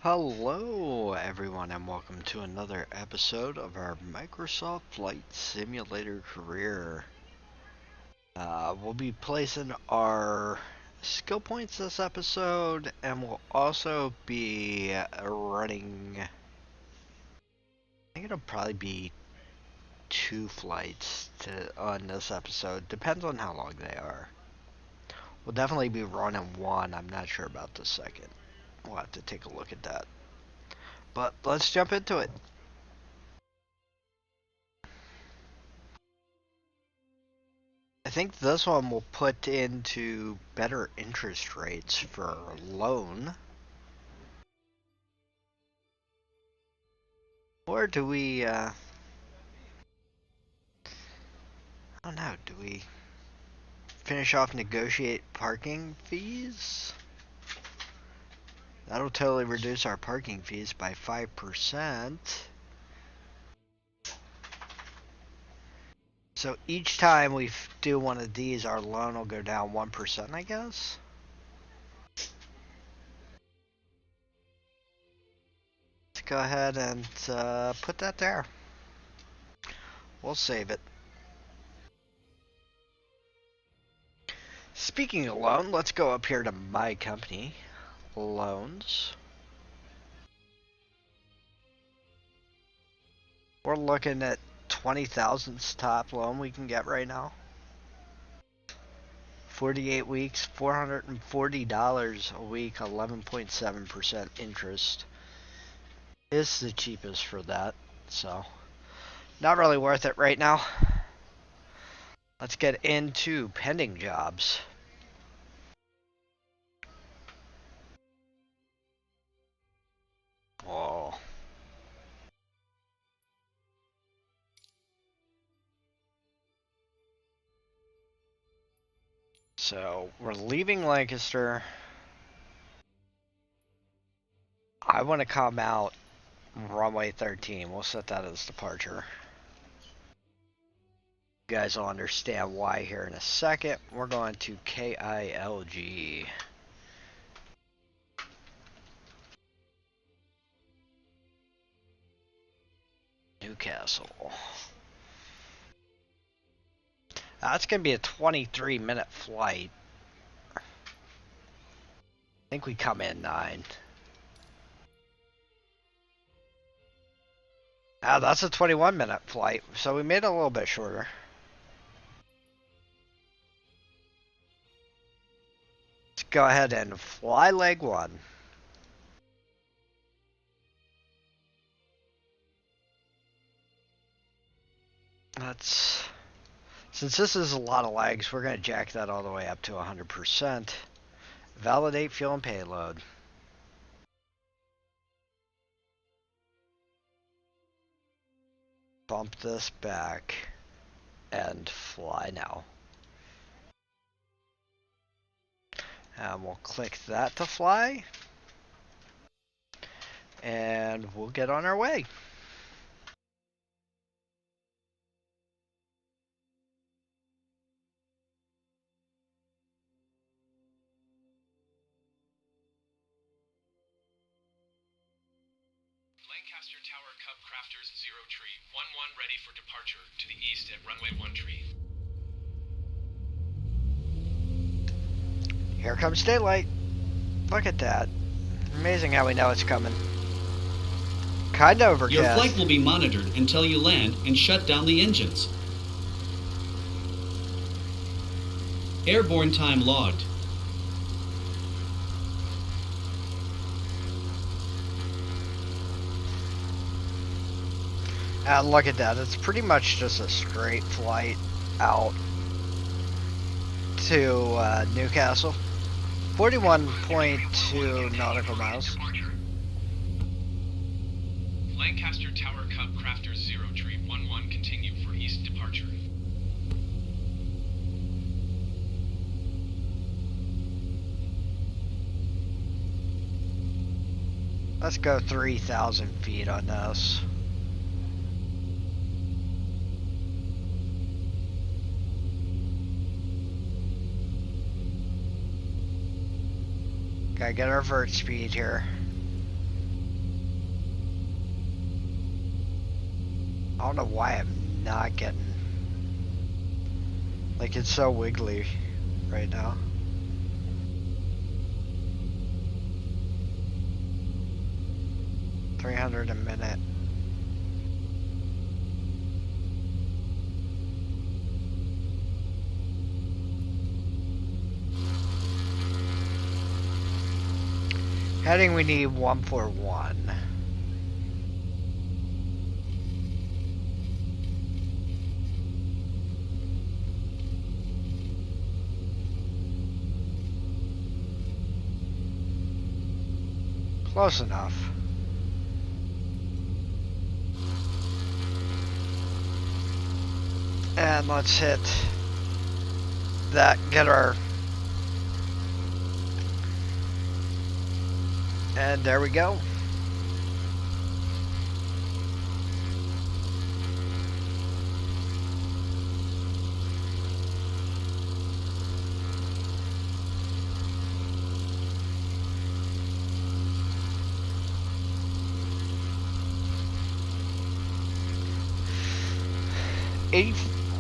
Hello everyone and welcome to another episode of our Microsoft Flight Simulator career. We'll be placing our skill points this episode, and we'll also be running, I think it'll probably be 2 flights on this episode, depends on how long they are. We'll definitely be running one, I'm not sure about the second. We'll have to take a look at that. But let's jump into it. I think this one will put into better interest rates for a loan. Or do we, I don't know, do we finish off negotiate parking fees? That'll totally reduce our parking fees by 5%. So each time we do one of these, our loan will go down 1%, I guess? Let's go ahead and put that there. We'll save it. Speaking of loan, let's go up here to my company. Loans. We're looking at 20,000's top loan we can get right now. 48 weeks, $440 a week, 11.7% interest. Is the cheapest for that, so not really worth it right now. Let's get into pending jobs. Oh. So we're leaving Lancaster. I want to come out runway 13. We'll set that as departure. You guys will understand why here in a second. We're going to KILG. Newcastle. That's going to be a 23-minute flight. I think we come in 9. That's a 21-minute flight, so we made it a little bit shorter. Let's go ahead and fly leg 1. Since this is a lot of legs, we're going to jack that all the way up to 100%. Validate fuel and payload. Bump this back and fly now. And we'll click that to fly. And we'll get on our way. Lancaster Tower Cub Crafters 0 tree. 1-1 ready for departure to the east at runway 1 tree. Here comes daylight. Look at that. Amazing how we know it's coming. Kinda overcast. Your flight will be monitored until you land and shut down the engines. Airborne time logged. And look at that. It's pretty much just a straight flight out to Newcastle. 41.2 nautical miles. Lancaster Tower Cub Crafters 0 tree. 1-1 continue for east departure. Let's go 3,000 feet on this. Gotta get our vert speed here. I don't know why I'm not getting... Like, it's so wiggly right now. $300 a minute. Heading, we need 141. Close enough. And let's hit that, get our... And there we go.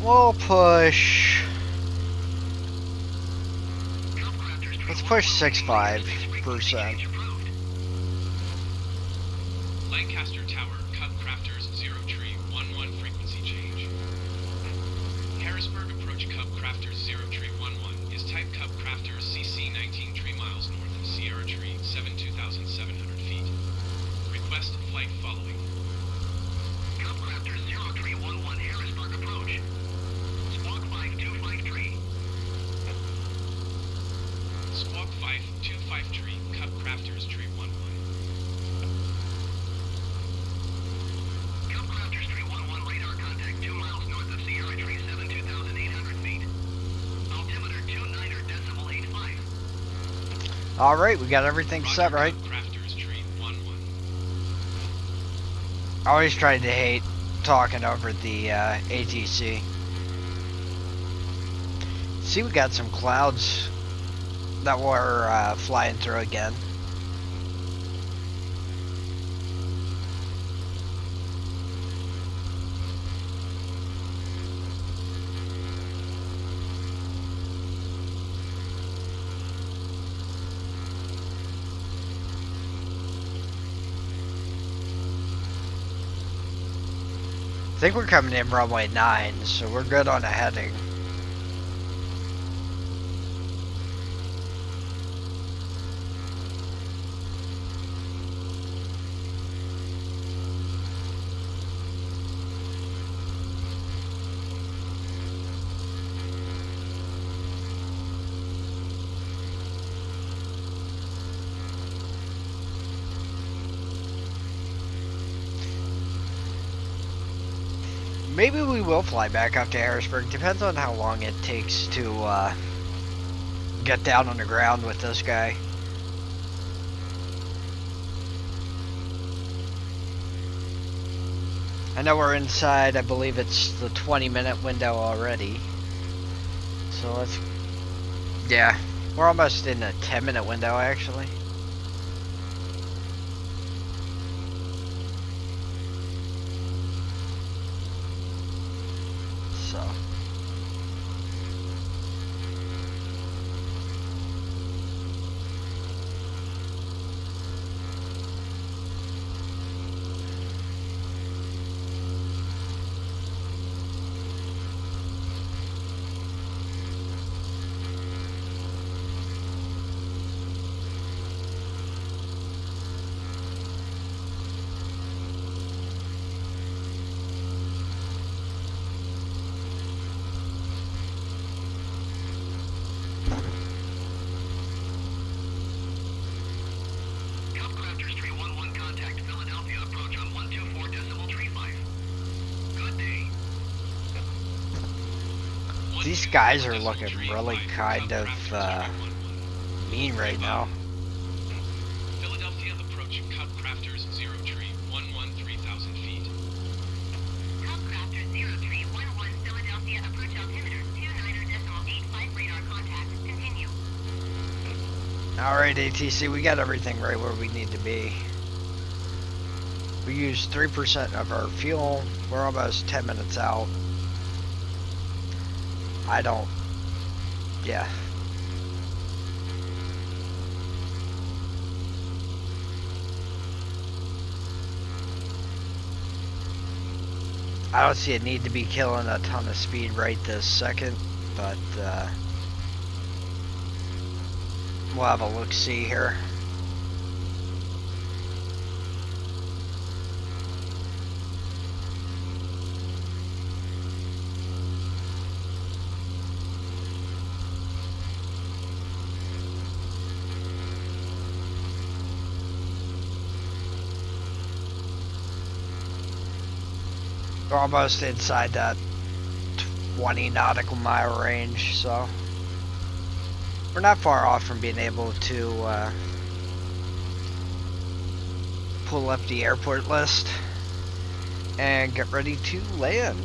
We'll push. Let's push 65%. Lancaster Tower, Cub Crafters, 0 tree, 11 frequency change. Harrisburg approach Cub Crafters, 0 tree, 11 is type Cub Crafters CC 19 tree miles north of Sierra Tree, 72,700 feet. Request flight following. Cub Crafters, 0 tree, 11 Harrisburg approach. Squawk 5253. Squawk 5253, Cub Crafters, tree 11. Cub Crafters, tree 11, radar contact 2 miles north of Sierra Tree, 72,800 feet. Altimeter 29.85. Alright, we got everything set right. Cub Crafters, tree 11. I always tried to hate talking over the ATC. See, we got some clouds that we're flying through again. I think we're coming in runway 9, so we're good on a heading. Maybe we will fly back up to Harrisburg. Depends on how long it takes to get down on the ground with this guy. I know we're inside, I believe it's the 20-minute window already. So let's... Yeah, we're almost in a 10-minute window actually. So... These guys are looking really kind of mean right now. Philadelphia approach Cub Crafters 0 tree 11 3,000 feet. Cub Crafters 0 tree 11 Philadelphia approach altimeter 29.85 radar contact. Continue. Alright ATC, we got everything right where we need to be. We used 3% of our fuel. We're almost 10 minutes out. Yeah. I don't see a need to be killing a ton of speed right this second, but we'll have a look-see here. We're almost inside that 20 nautical mile range, so we're not far off from being able to pull up the airport list and get ready to land.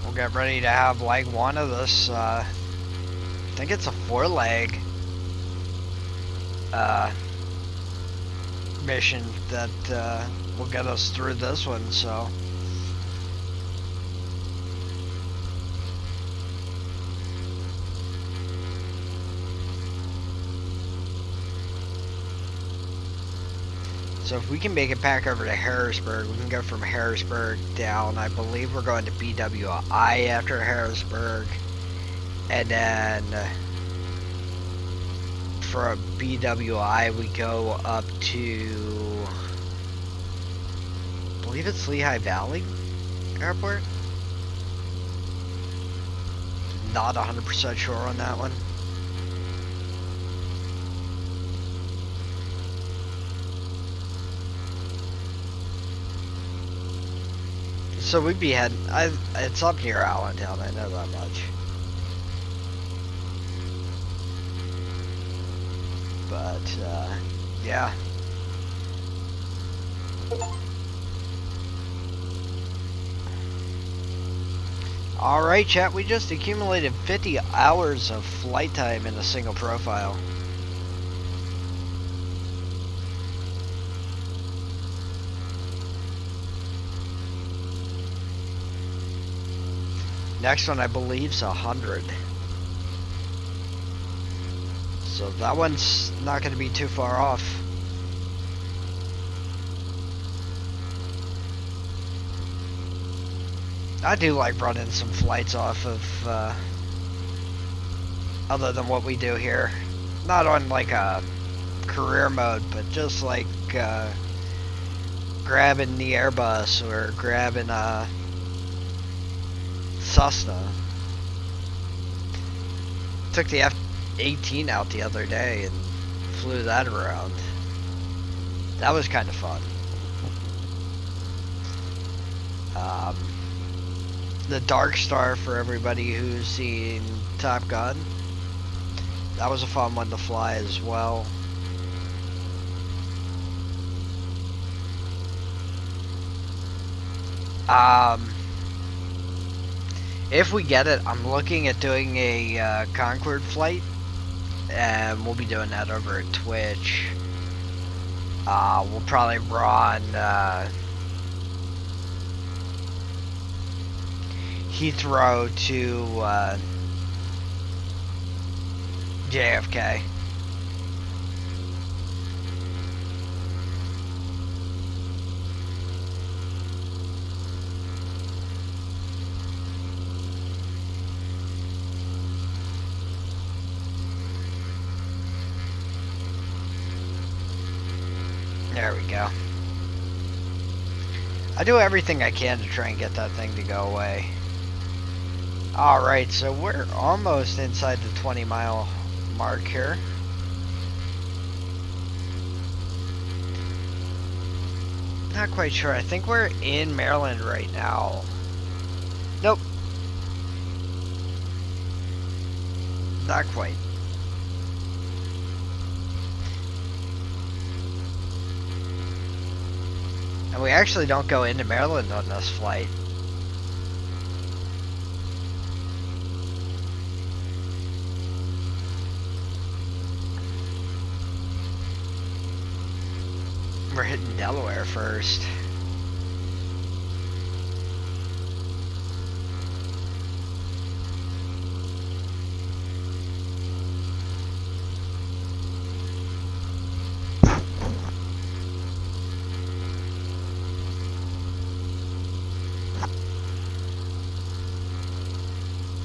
We'll get ready to have leg one of this, I think it's a 4-leg mission that will get us through this one, so. So if we can make it back over to Harrisburg, we can go from Harrisburg down. I believe we're going to BWI after Harrisburg. And then from BWI we go up to, I believe it's Lehigh Valley Airport. Not 100% sure on that one. So we'd be heading, it's up near Allentown, I know that much. But, yeah. Alright, chat, we just accumulated 50 hours of flight time in a single profile. Next one, I believe, is 100. So that one's not going to be too far off. I do like running some flights off of, other than what we do here. Not on like a career mode, but just like grabbing the Airbus or grabbing a Cessna. Took the F-18 out the other day and flew that around. That was kind of fun. The Dark Star, for everybody who's seen Top Gun, that was a fun one to fly as well. If we get it, I'm looking at doing a Concorde flight, and we'll be doing that over at Twitch. We'll probably run Heathrow to JFK. There we go. I do everything I can to try and get that thing to go away. Alright, so we're almost inside the 20-mile mark here. Not quite sure. I think we're in Maryland right now. Nope. Not quite. And we actually don't go into Maryland on this flight. We're hitting Delaware first.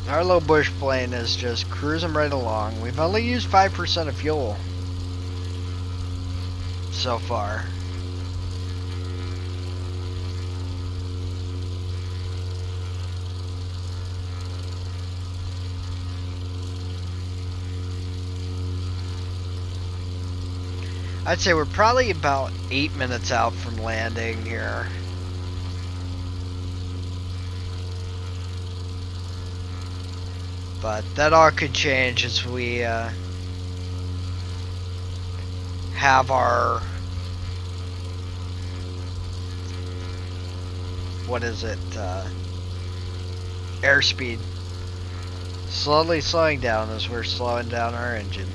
Our little bush plane is just cruising right along. We've only used 5% of fuel so far. I'd say we're probably about 8 minutes out from landing here. But that all could change as we have our, what is it, airspeed slowly slowing down as we're slowing down our engine.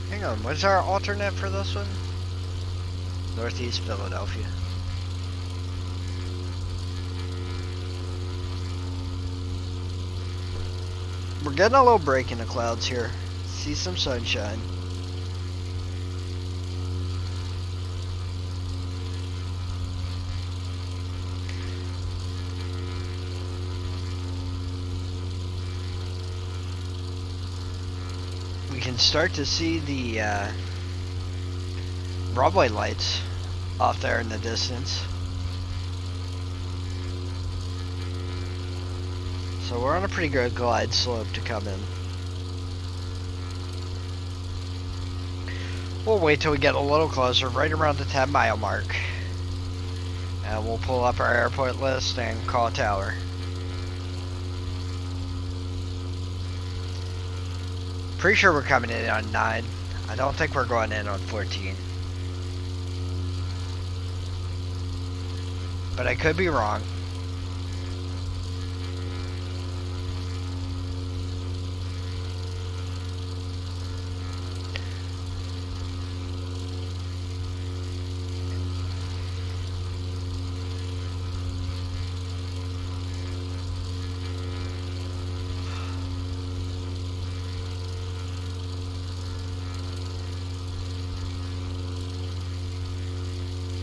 Hang on, what's our alternate for this one? Northeast Philadelphia. We're getting a little break in the clouds here. See some sunshine. We can start to see the runway lights off there in the distance. So we're on a pretty good glide slope to come in. We'll wait till we get a little closer, right around the 10-mile mark. And we'll pull up our airport list and call a tower. Pretty sure we're coming in on 9. I don't think we're going in on 14. But I could be wrong.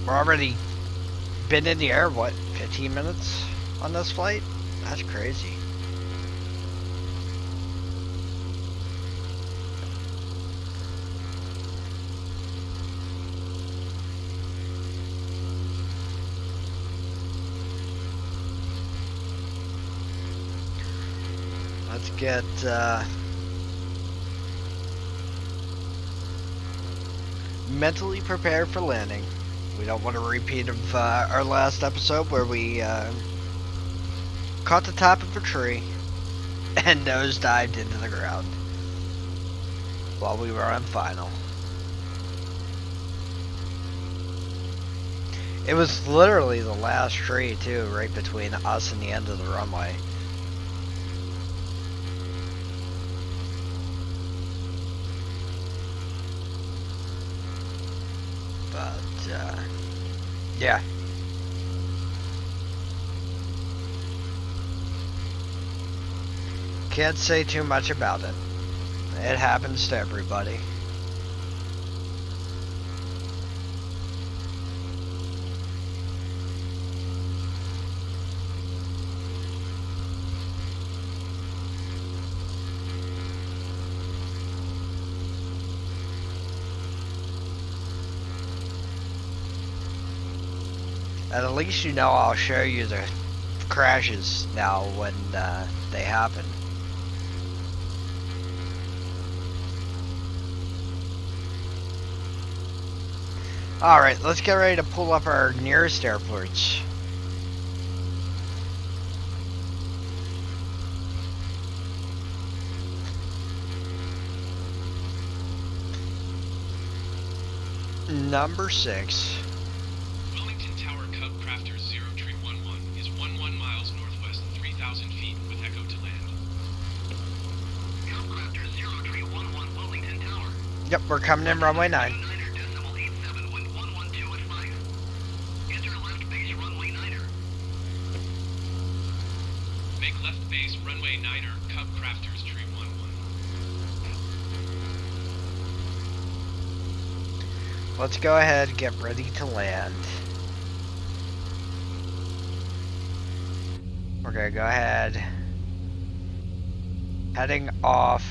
We're already been in the air, what, 15 minutes on this flight? That's crazy. Let's get mentally prepared for landing. We don't want a repeat of our last episode where we caught the top of a tree and nosedived into the ground while we were on final. It was literally the last tree too, right between us and the end of the runway. But yeah. Can't say too much about it. It happens to everybody. at least you know I'll show you the crashes now when they happen. Alright, let's get ready to pull up our nearest airports. Number 6. Wilmington Tower Cub Crafter 0311 is 11 miles northwest, 3,000 feet with echo to land. Cub Crafter 0311 Wilmington Tower. Yep, we're coming in runway 9. 29.87 wind 112 at 5. Enter left base runway 9er. Make left base runway 9er, Cub Crafters Tree 11. Let's go ahead and get ready to land. We're gonna go ahead. Heading off.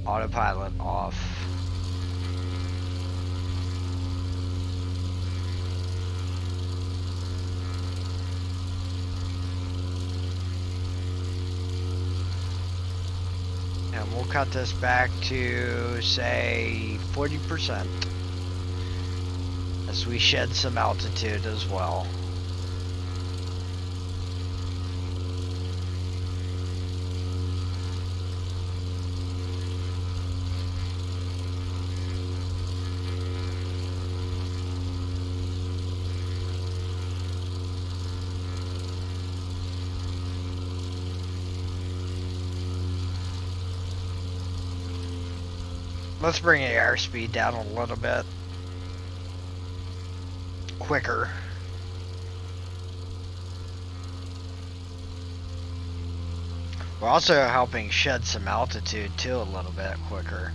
Autopilot off. And we'll cut this back to, say, 40% as we shed some altitude as well. Let's bring the airspeed down a little bit. Quicker. We're also helping shed some altitude too a little bit quicker.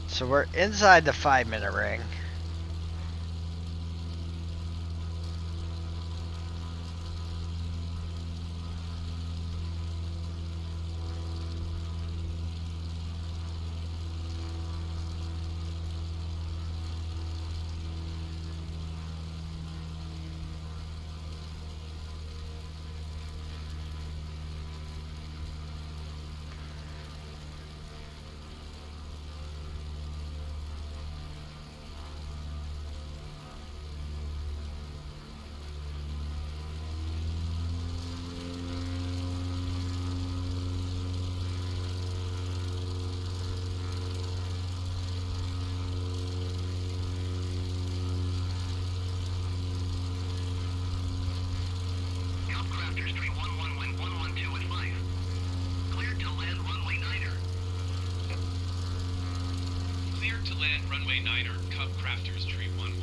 So we're inside the 5-minute ring. runway 9er, Cub Crafters Tree 11.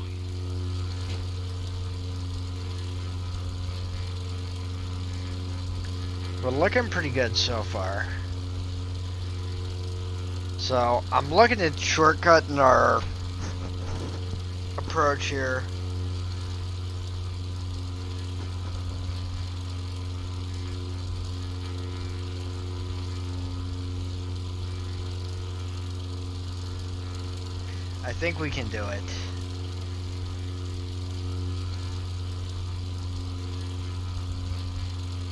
We're looking pretty good so far. So I'm looking at shortcutting our approach here. I think we can do it.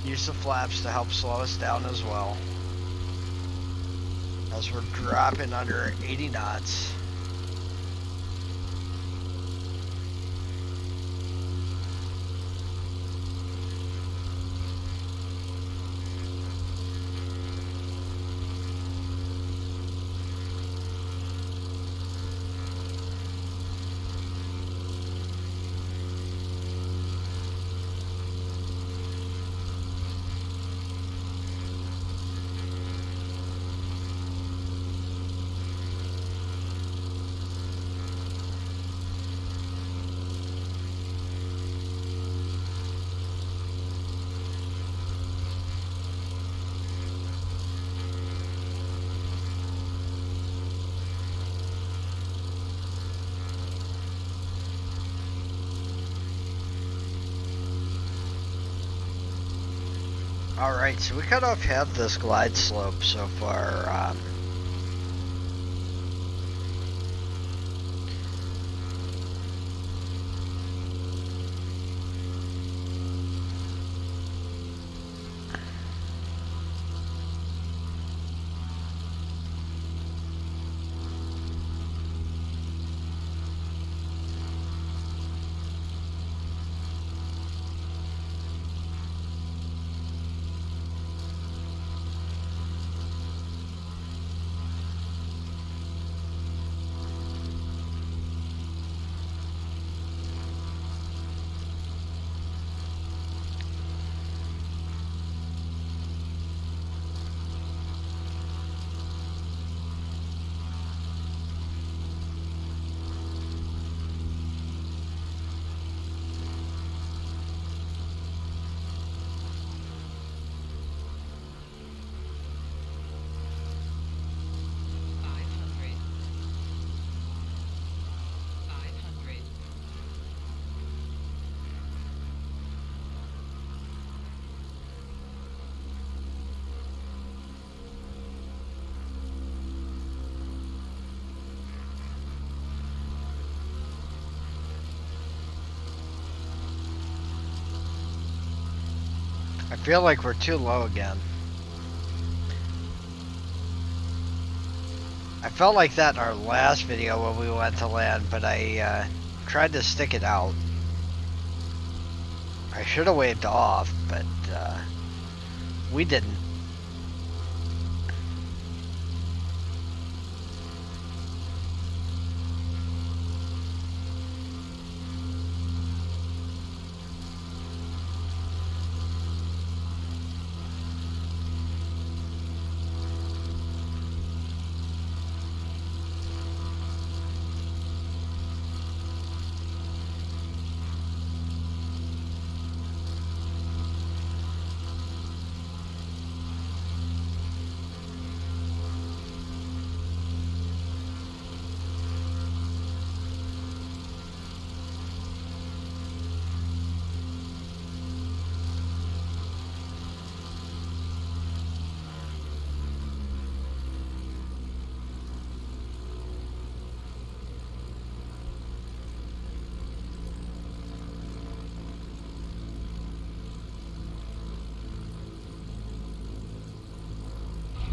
Use the flaps to help slow us down as well, as we're dropping under 80 knots. Alright, so we kind of have this glide slope so far. I feel like we're too low again. I felt like that in our last video when we went to land, but I tried to stick it out. I should have waved off, but we didn't.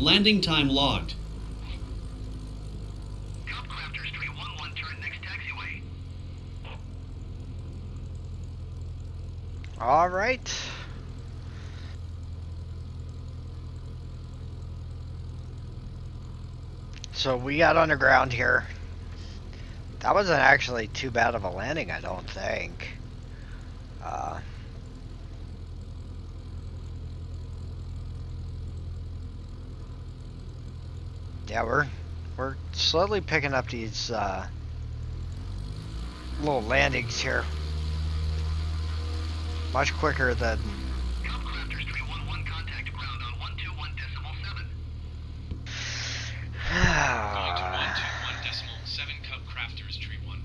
Landing time logged. Cubcrafters 311, turn next taxiway. Alright. So we got underground here. That wasn't actually too bad of a landing, I don't think. Yeah, we're slowly picking up these little landings here. Much quicker than Cubcrafters 311, contact ground on 121.7. Going to 121.7 Cubcrafters 311.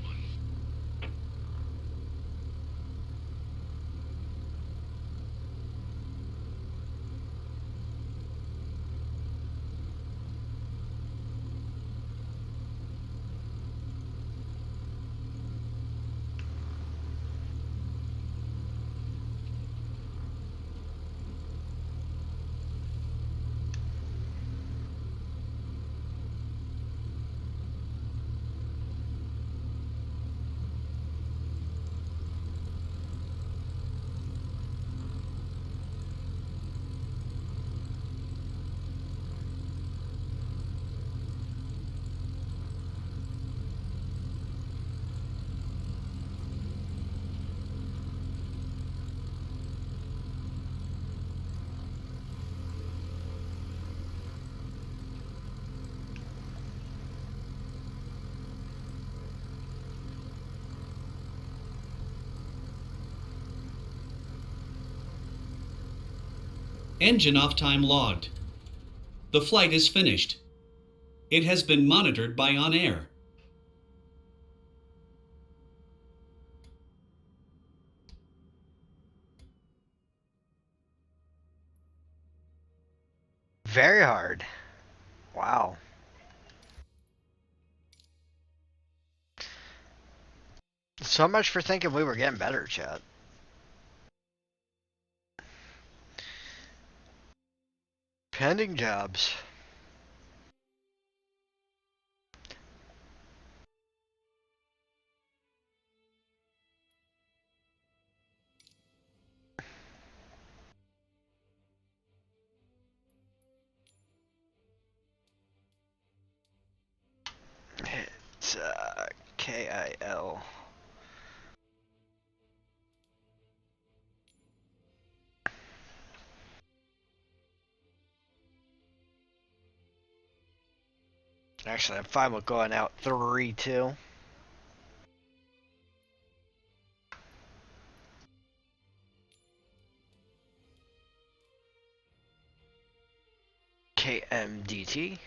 Engine off time logged. The flight is finished. It has been monitored by OnAir. Very hard. Wow. So much for thinking we were getting better, chat. Pending jobs. It's KIL. Actually, I'm fine with going out 3-2. KMDT.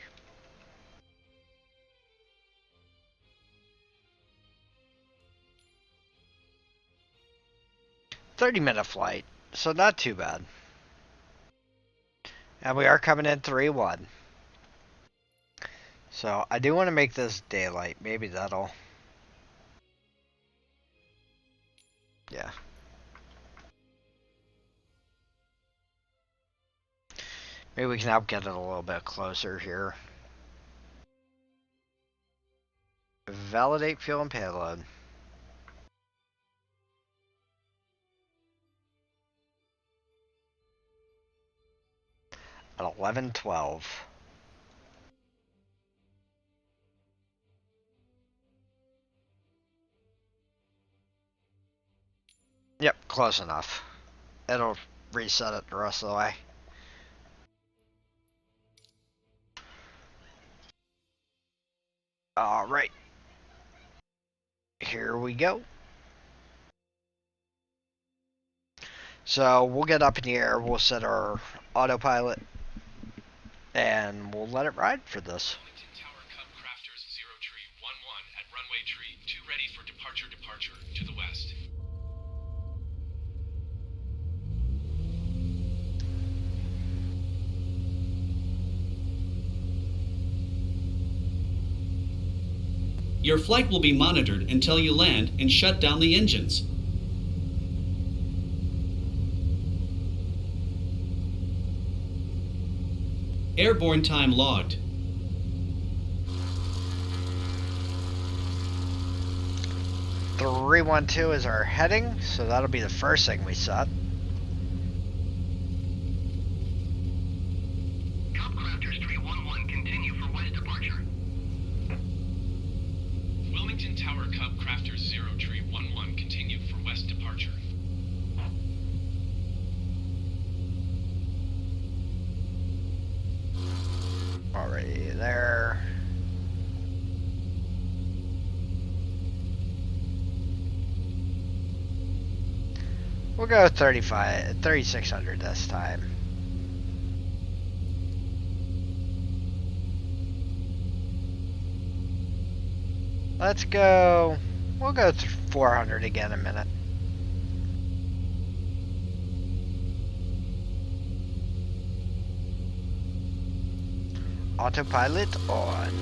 30-minute flight, so not too bad. And we are coming in 3-1. So I do want to make this daylight. Maybe that'll... Yeah. Maybe we can help get it a little bit closer here. Validate fuel and payload. At 11:12. Yep, close enough. It'll reset it the rest of the way. Alright. Here we go. So we'll get up in the air, we'll set our autopilot, and we'll let it ride for this. Wilmington Tower Cub Crafters 0 tree 11 at runway tree 2 ready for departure to the west. Your flight will be monitored until you land and shut down the engines. Airborne time logged. Three 1-2 is our heading, so that'll be the first thing we set. Cub Crafters 311, continue for west departure. Wilmington Tower Cub Crafters 0 tree 11 continue for west departure. Already there. We'll go 3600 this time. Let's go, we'll go 400 again in a minute. Autopilot on.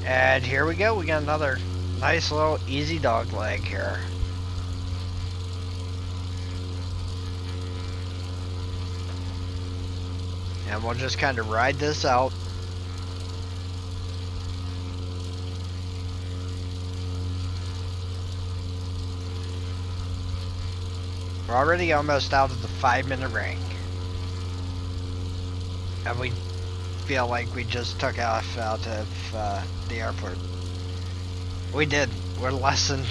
And here we go, we got another nice little easy dog leg here. And we'll just kind of ride this out. We're already almost out of the 5-minute ring. And we feel like we just took off out of the airport. We did. We're less than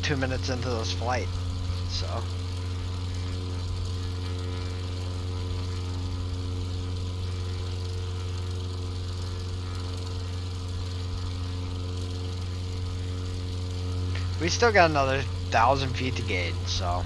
2 minutes into this flight. So. We still got another 1,000 feet to gain, so.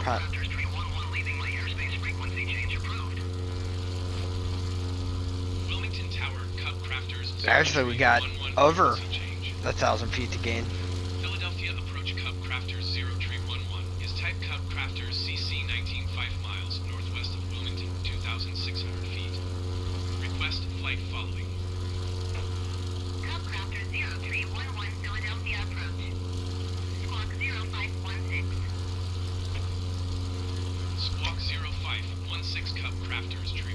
Huh. Cubcrafters 311 leaving my airspace, frequency change approved. Wilmington Tower, Cubcrafters 0311, Actually, we got over frequency change. 1,000 feet to gain. Philadelphia approach Cubcrafters 0311 is type Cubcrafters CC 19 5 miles northwest of Wilmington, 2,600 feet. Request flight following. Cubcrafter 0311 Philadelphia approach. Squawk 0516. Squawk 0516 Cubcrafters 311.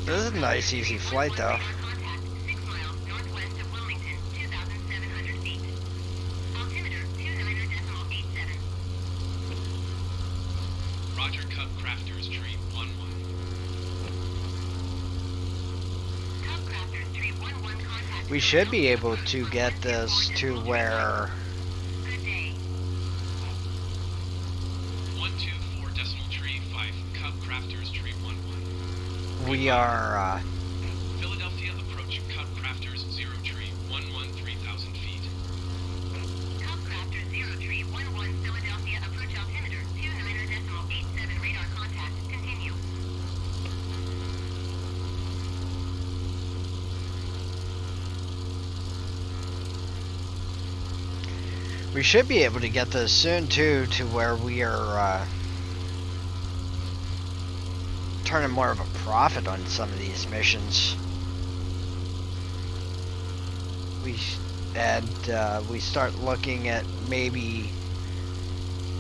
This is a nice, easy flight, though. Contact 6 miles northwest of Wilmington, 2,700 feet. Altimeter 29.87. Roger Cubcrafters 311. Cubcrafters 311 contact. We should be able to get this to where Good day. 124.5 Cubcrafters 311. we are, Philadelphia approach Cubcrafters 0311 3,000 feet. Cubcrafter 0311 Philadelphia approach altimeter 29.87 radar contact. Continue. we should be able to get this soon, too, to where we are, turning more of a profit on some of these missions. We start looking at maybe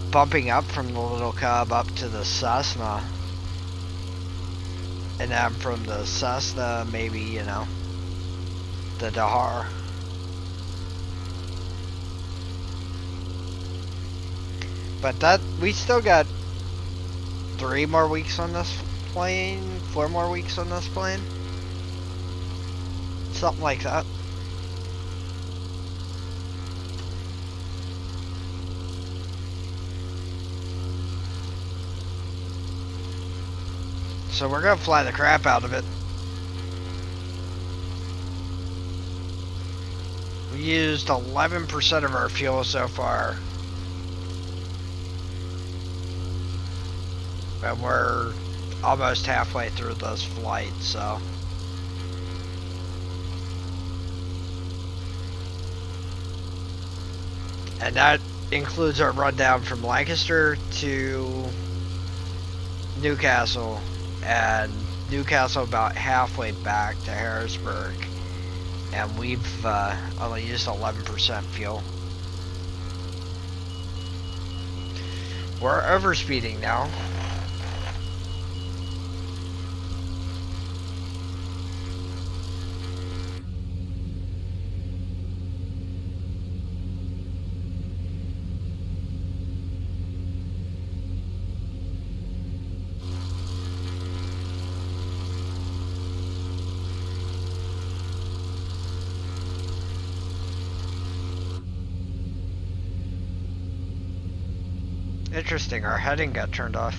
bumping up from the Little Cub up to the Cessna, and then from the Cessna maybe, you know, the Dahar. But that, we still got 3 more weeks on this plane, 4 more weeks on this plane, something like that. So we're gonna fly the crap out of it. We used 11% of our fuel so far. And we're almost halfway through this flight, so. And that includes our rundown from Lancaster to Newcastle, and Newcastle about halfway back to Harrisburg. And we've only used 11% fuel. We're overspeeding now. Interesting, our heading got turned off.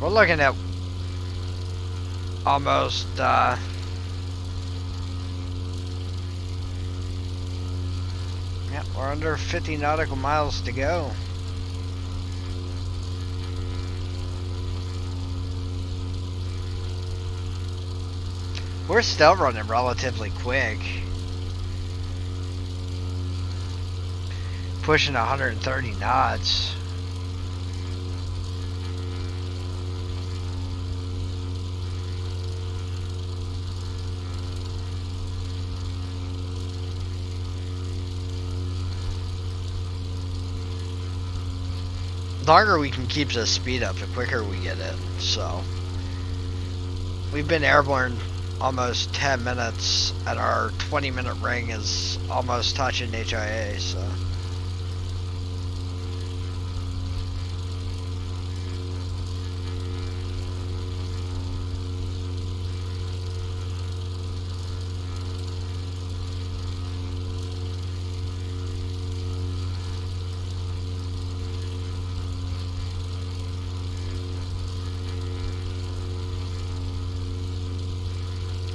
We're looking at almost yeah, we're under 50 nautical miles to go. We're still running relatively quick. Pushing 130 knots. The longer we can keep the speed up, the quicker we get it. So we've been airborne almost 10 minutes, and our 20-minute ring is almost touching HIA. So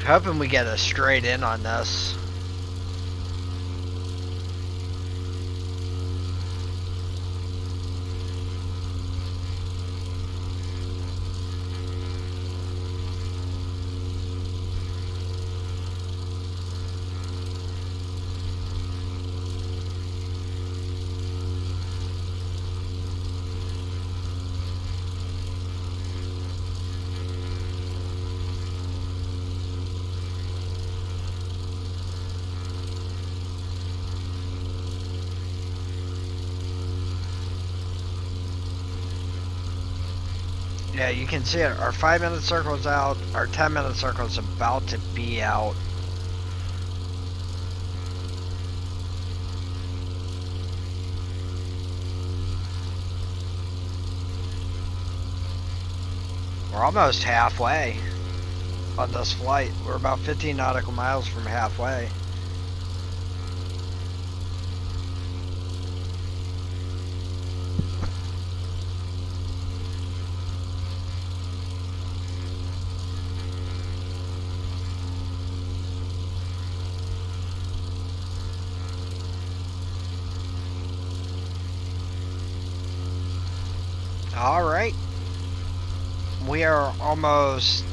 Hoping we get a straight in on this. Yeah, you can see it. Our 5-minute circle's out. Our 10-minute circle's about to be out. We're almost halfway on this flight. We're about 15 nautical miles from halfway. All right. We are almost,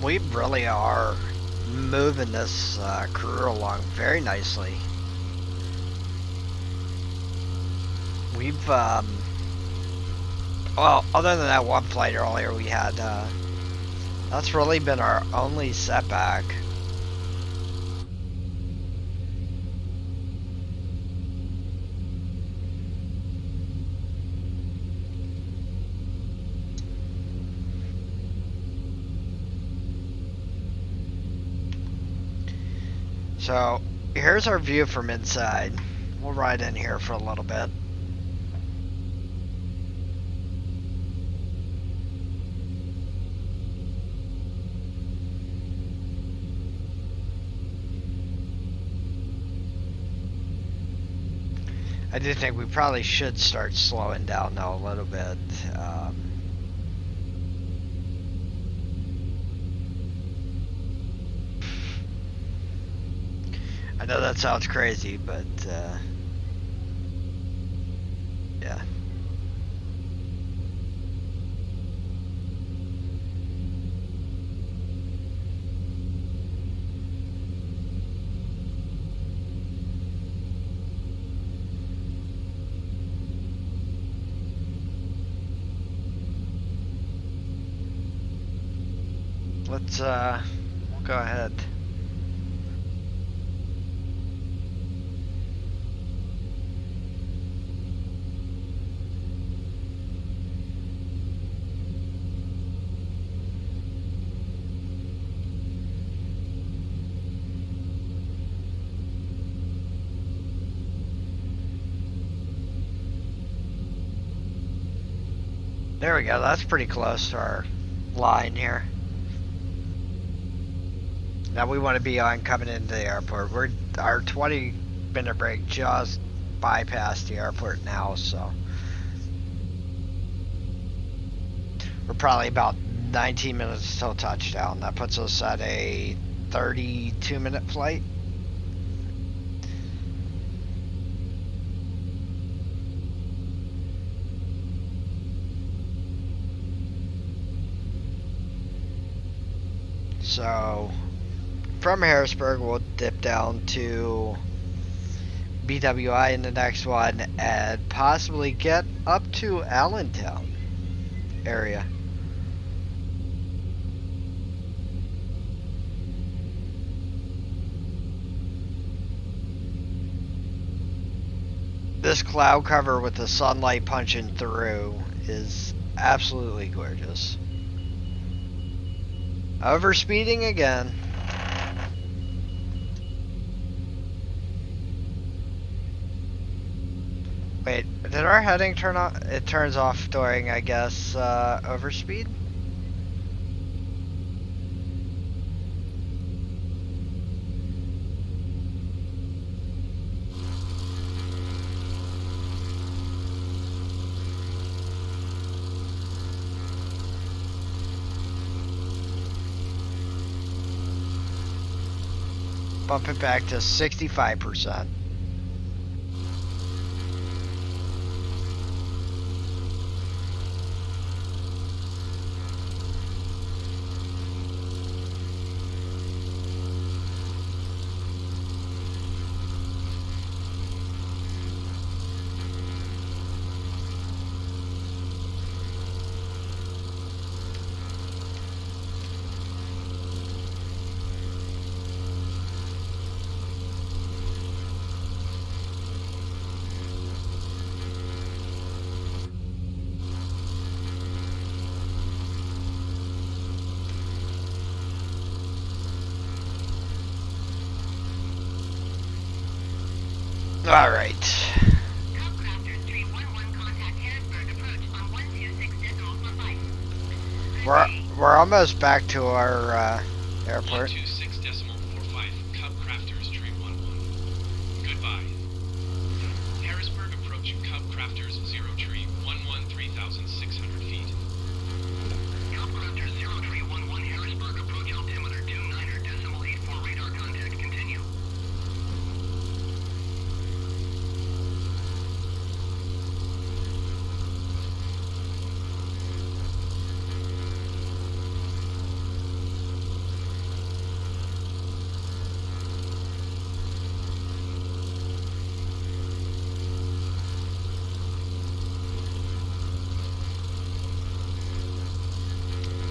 we really are moving this career along very nicely. We've, well, other than that one flight earlier we had, that's really been our only setback. So, here's our view from inside. We'll ride in here for a little bit. I do think we probably should start slowing down now a little bit. I know that sounds crazy, but yeah. Let's we'll go ahead. There we go. That's pretty close to our line here. Now we want to be on coming into the airport. Our 20-minute break just bypassed the airport now, so We're probably about 19 minutes till touchdown. That puts us at a 32-minute flight. So, from Harrisburg, we'll dip down to BWI in the next one and possibly get up to Allentown area. This cloud cover with the sunlight punching through is absolutely gorgeous. Overspeeding again. Wait, did our heading turn off? It turns off during, I guess, overspeed? Bump it back to 65%. All right. Cubcrafters 311 contact Harrisburg approach on 126.45. We're almost back to our airport. 126.45, Cub Crafters 311. Goodbye. Harrisburg approach Cub Crafters 0 tree 11 3,600 feet. Cubcrafters 0311 Harrisburg approach altimeter 29.84 radar contact. Continue.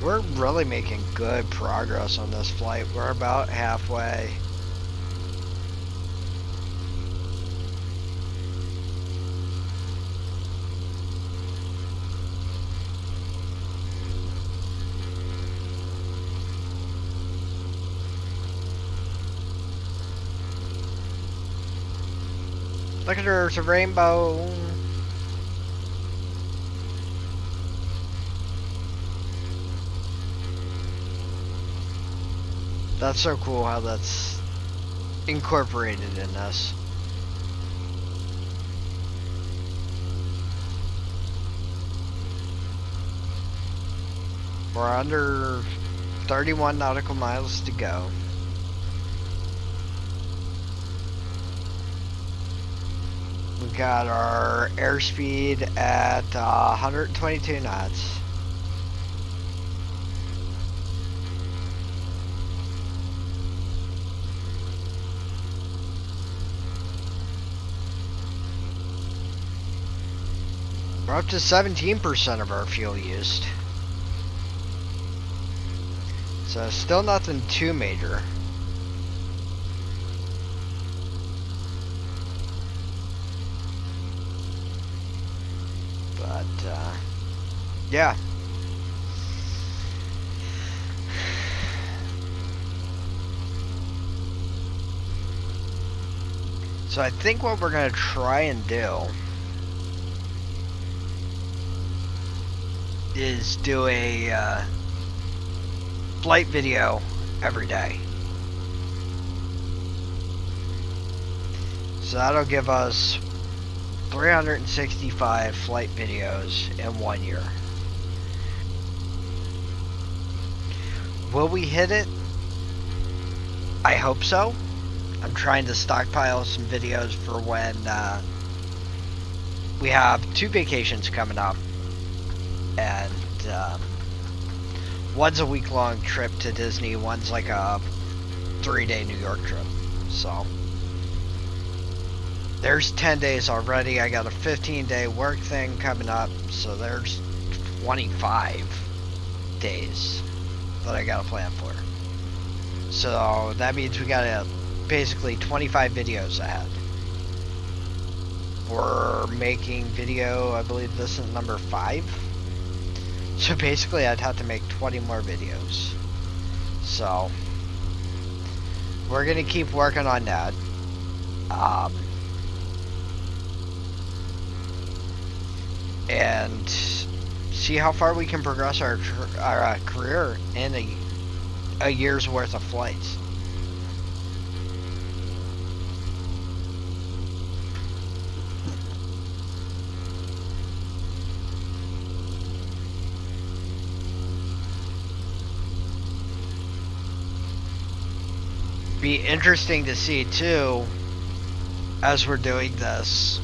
We're really making good progress on this flight. We're about halfway. Look at her, there's a rainbow. That's so cool how that's incorporated in this. We're under 31 nautical miles to go. We got our airspeed at 122 knots. We're up to 17% of our fuel used. So still nothing too major. But, yeah. So I think what we're going to try and do is do a flight video every day. So that'll give us 365 flight videos in 1 year. Will we hit it? I hope so. I'm trying to stockpile some videos for when we have 2 vacations coming up, and one's a week-long trip to Disney, one's like a 3-day New York trip. So there's 10 days already. I got a 15-day work thing coming up, so there's 25 days that I gotta plan for. So that means we gotta basically 25 videos ahead. We're making video, I believe this is number 5. So basically I'd have to make 20 more videos. So we're gonna keep working on that. And see how far we can progress our career in a year's worth of flights. Be interesting to see too, as we're doing this,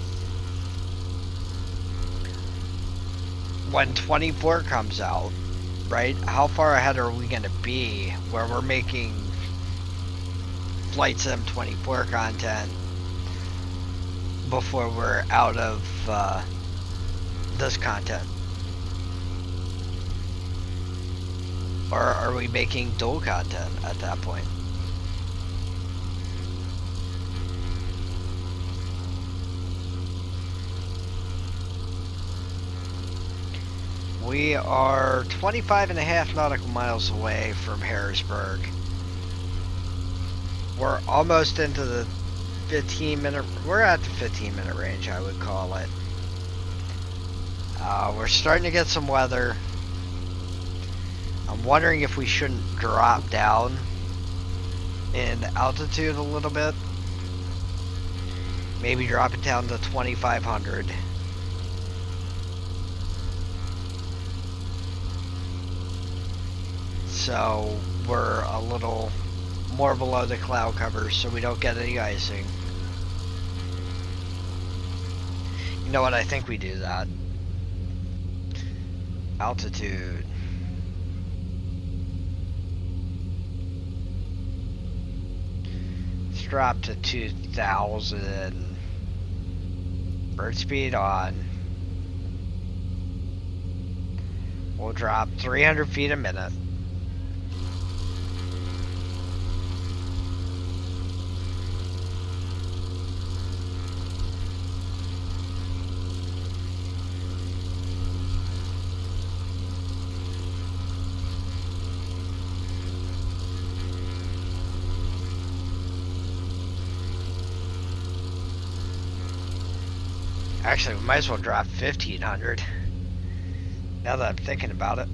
when 24 comes out, right? How far ahead are we going to be where we're making Flight Sim 24 content before we're out of this content? Or are we making dual content at that point? We are 25.5 nautical miles away from Harrisburg. We're almost into the 15-minute... We're at the 15-minute range, I would call it. We're starting to get some weather. I'm wondering if we shouldn't drop down in altitude a little bit. Maybe drop it down to 2,500. So we're a little more below the cloud cover so we don't get any icing. You know what, I think we do that. Altitude. Let's drop to 2,000. Bird speed on. We'll drop 300 feet a minute. Actually, we might as well drop 1,500. Now that I'm thinking about it.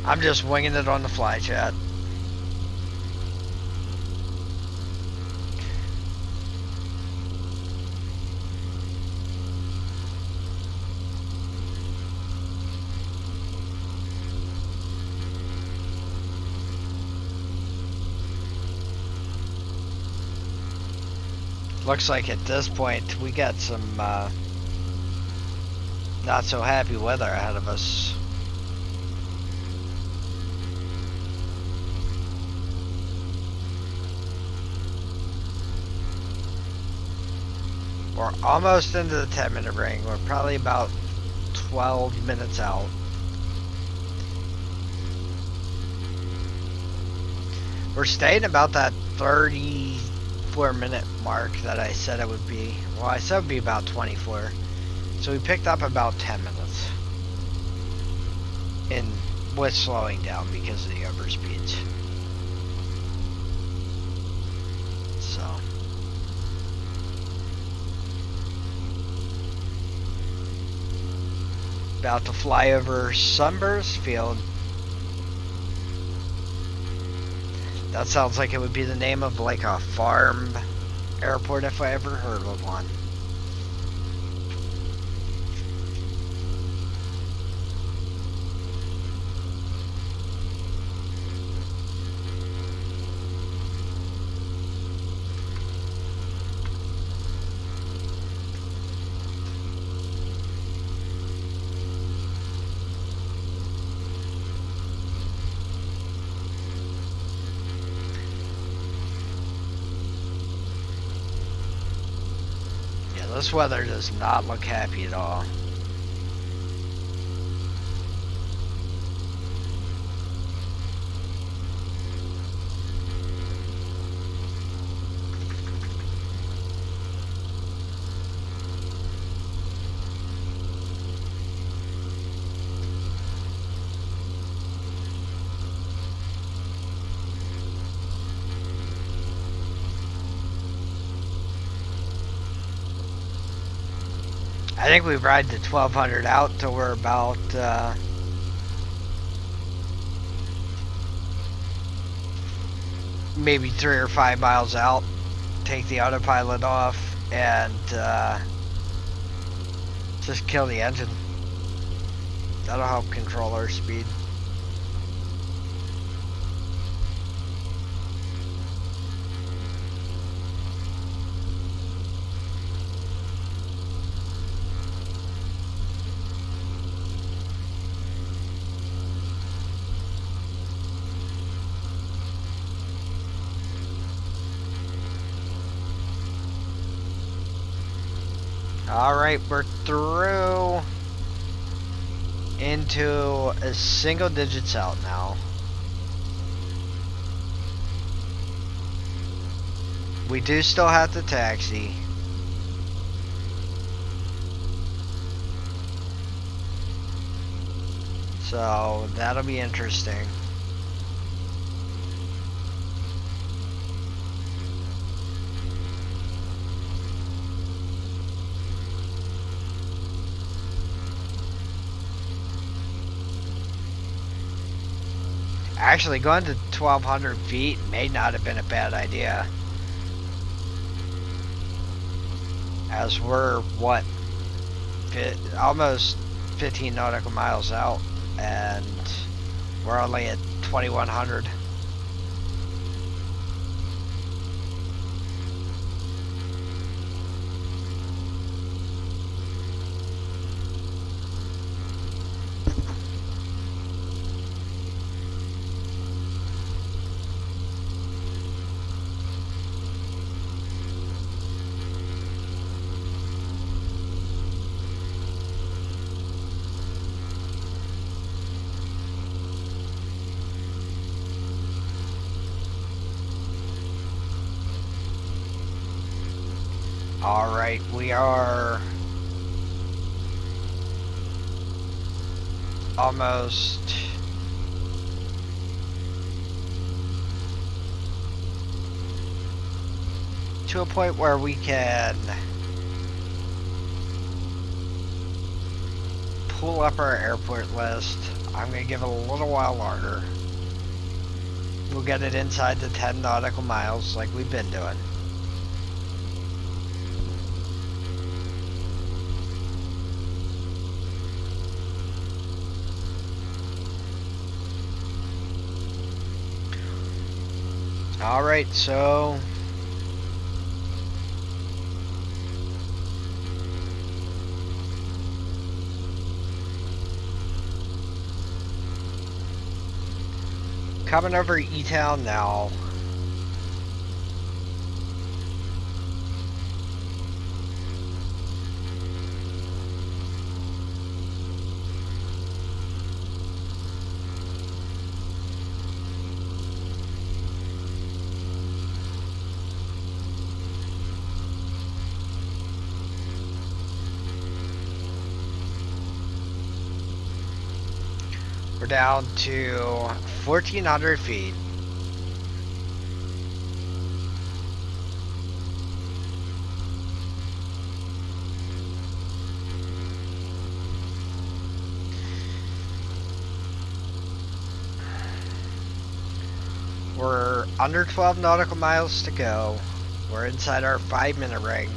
I'm just winging it on the fly, chat. Looks like at this point we got some not so happy weather ahead of us. We're almost into the 10-minute ring. We're probably about 12 minutes out. We're staying about that 34-minute mark that I said it would be. Well, I said it would be about 24. So we picked up about 10 minutes. With slowing down because of the overspeeds. So. About to fly over Sunburst Field. That sounds like it would be the name of like a farm airport if I ever heard of one. Yeah, this weather does not look happy at all. I think we ride the 1200 out till we're about maybe 3 or 5 miles out. Take the autopilot off and just kill the engine. That'll help control our speed. Alright, we're through into a single digits out now. We do still have to taxi. So that'll be interesting. Actually, going to 1,200 feet may not have been a bad idea. As we're, what, almost 15 nautical miles out, and we're only at 2,100. Alright, we are almost to a point where we can pull up our airport list. I'm going to give it a little while longer. We'll get it inside the 10 nautical miles like we've been doing. Alright, so coming over E-Town now. We're down to 1,400 feet. We're under 12 nautical miles to go. We're inside our 5-minute ring.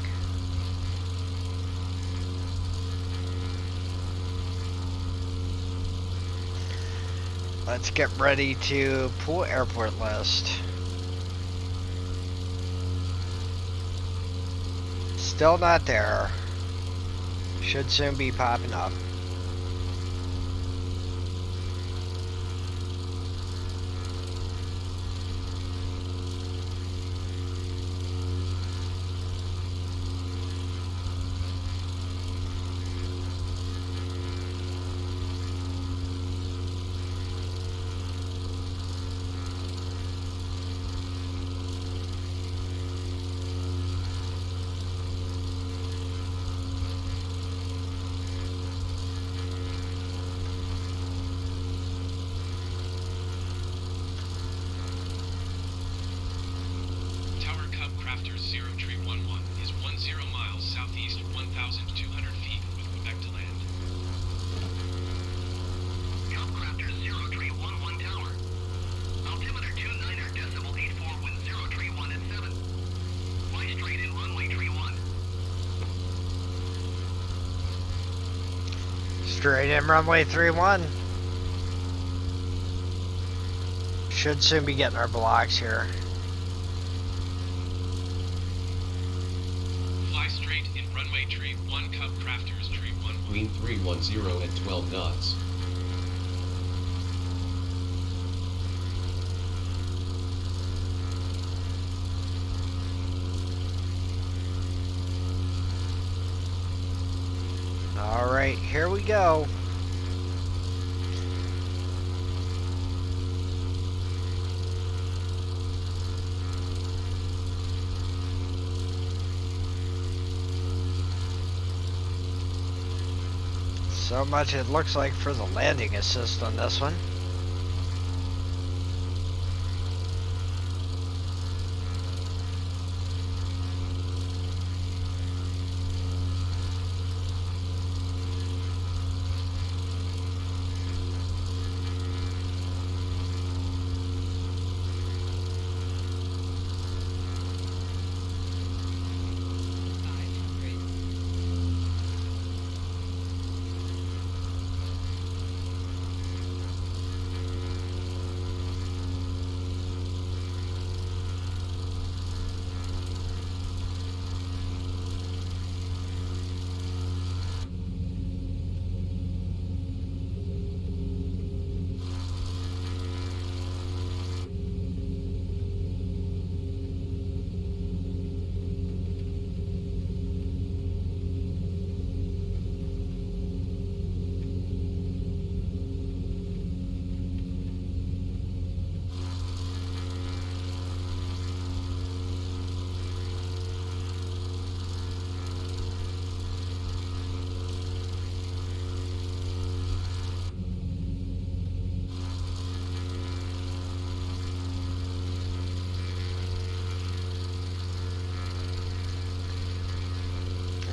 Let's get ready to pull airport list. Still not there. Should soon be popping up. Tower Cub Crafters 0311 is 10 miles southeast 1,200 feet with Quebec to land. Cub Crafters 0311 Tower. Altimeter 29er decimal 84 wind 031 at 7. Fly straight in runway 31. Straight in runway 31. Should soon be getting our blocks here. Fly straight in runway tree 1 Cub Crafters tree 11. Wind 310 at 12 knots. Alright, here we go. So much it looks like for the landing assist on this one.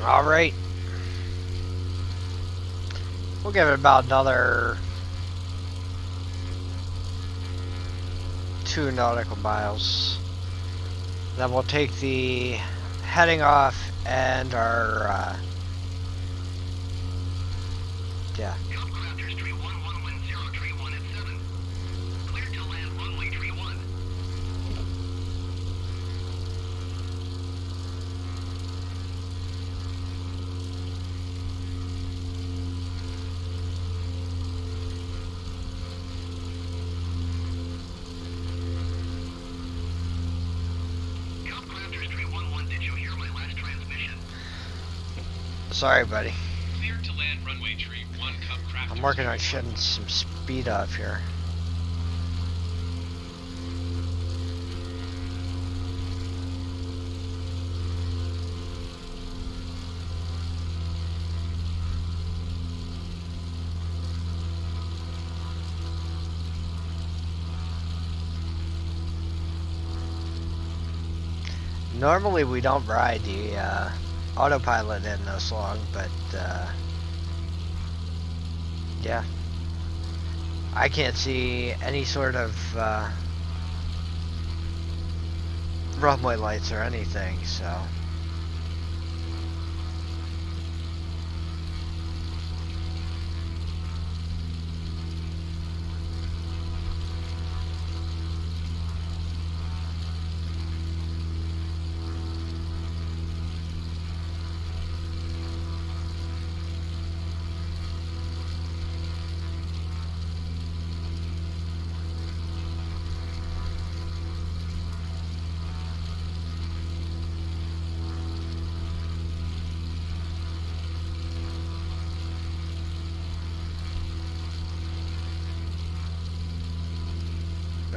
Alright. We'll give it about another 2 nautical miles. Then we'll take the heading off and our, yeah. Cub Crafters tree 11 wind 031 at 7. Clear to land runway tree 1. Cub Crafters tree 11, did you hear my last transmission? Sorry, buddy. Clear to land runway tree 1 Cub Crafters. I'm working on shutting some speed off here. Normally we don't ride the autopilot in this long, but yeah. I can't see any sort of runway lights or anything, so.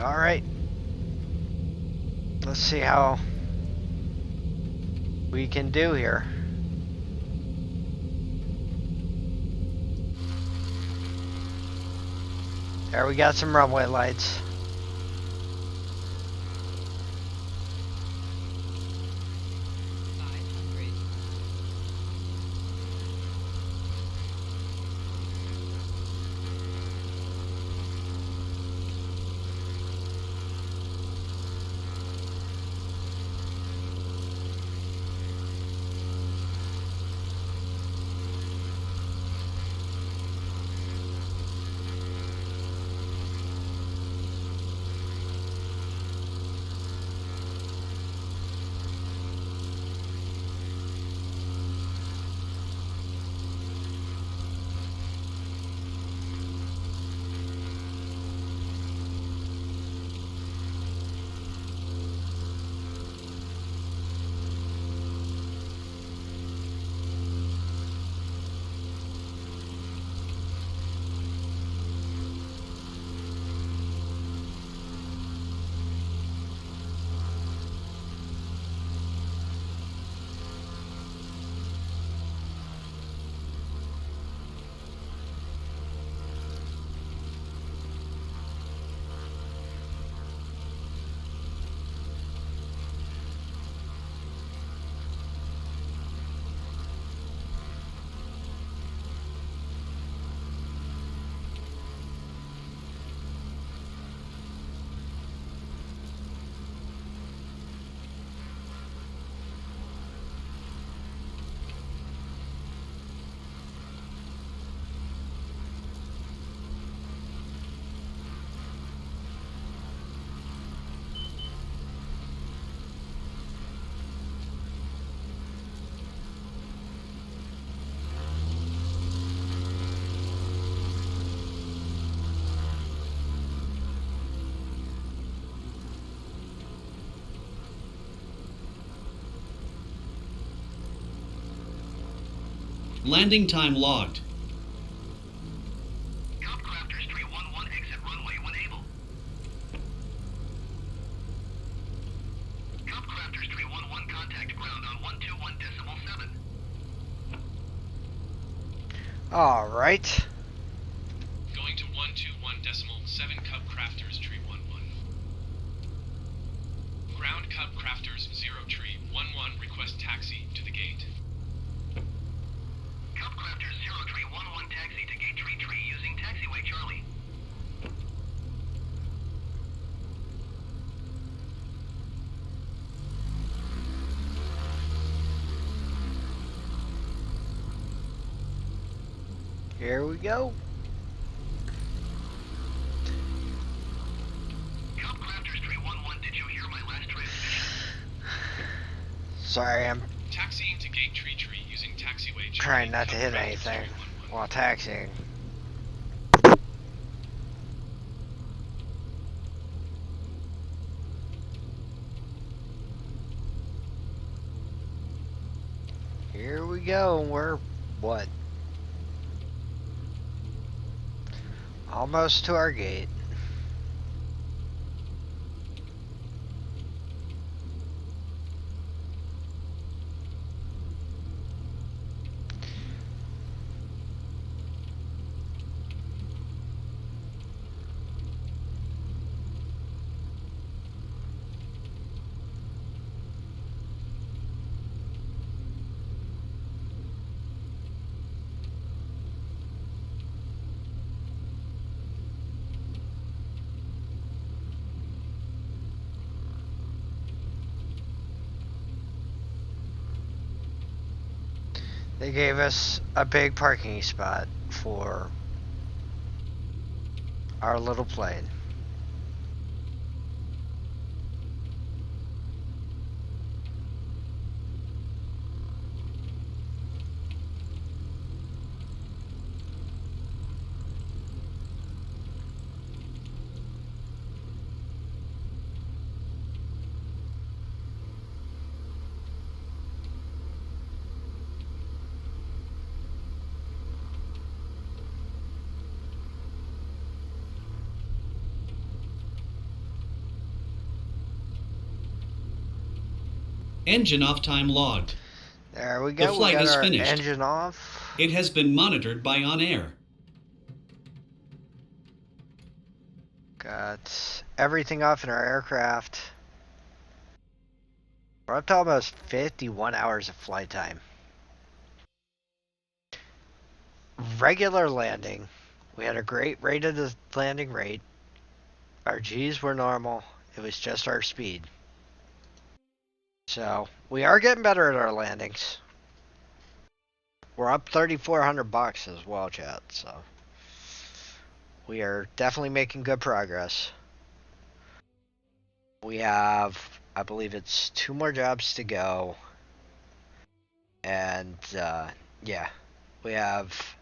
All right. Let's see how we can do here. There, we got some runway lights. Landing time logged. Copcrafters 311 exit runway when able. Copcrafters 311 contact ground on 121.7. All right. Going to 121.7 Cub Crafters Tree 11. Ground Cub Crafters 0 Tree 11 request taxi to the gate. Copcrafters 0 Tree 11 taxi to gate tree using taxiway Charlie. Here we go. Copcrafters 311, did you hear my last transmission? Sorry, I'm Taxiing to gate tree using taxiway Charlie. trying not to Cub hit Crafters anything 311. while taxiing. Here we go. We're what? Almost to our gate. They gave us a big parking spot for our little plane. Engine off time logged. There we The go. We flight got is our finished. engine off. It has been monitored by OnAir. Got everything off in our aircraft. We're up to almost 51 hours of flight time. Regular landing. We had a great rate of the landing rate. Our G's were normal. It was just our speed. So we are getting better at our landings. We're up $3,400 as well, chat. So we are definitely making good progress. We have, I believe it's 2 more jobs to go. And yeah, we have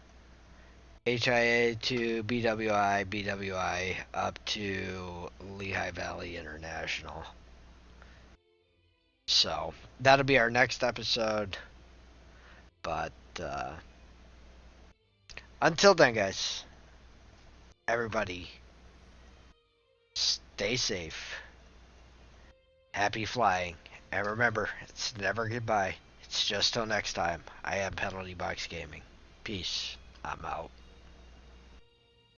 HIA to BWI, BWI up to Lehigh Valley International. So that'll be our next episode. But until then, guys, everybody stay safe. Happy flying. And remember, it's never goodbye. It's just till next time. I am Penalty Box Gaming. Peace. I'm out.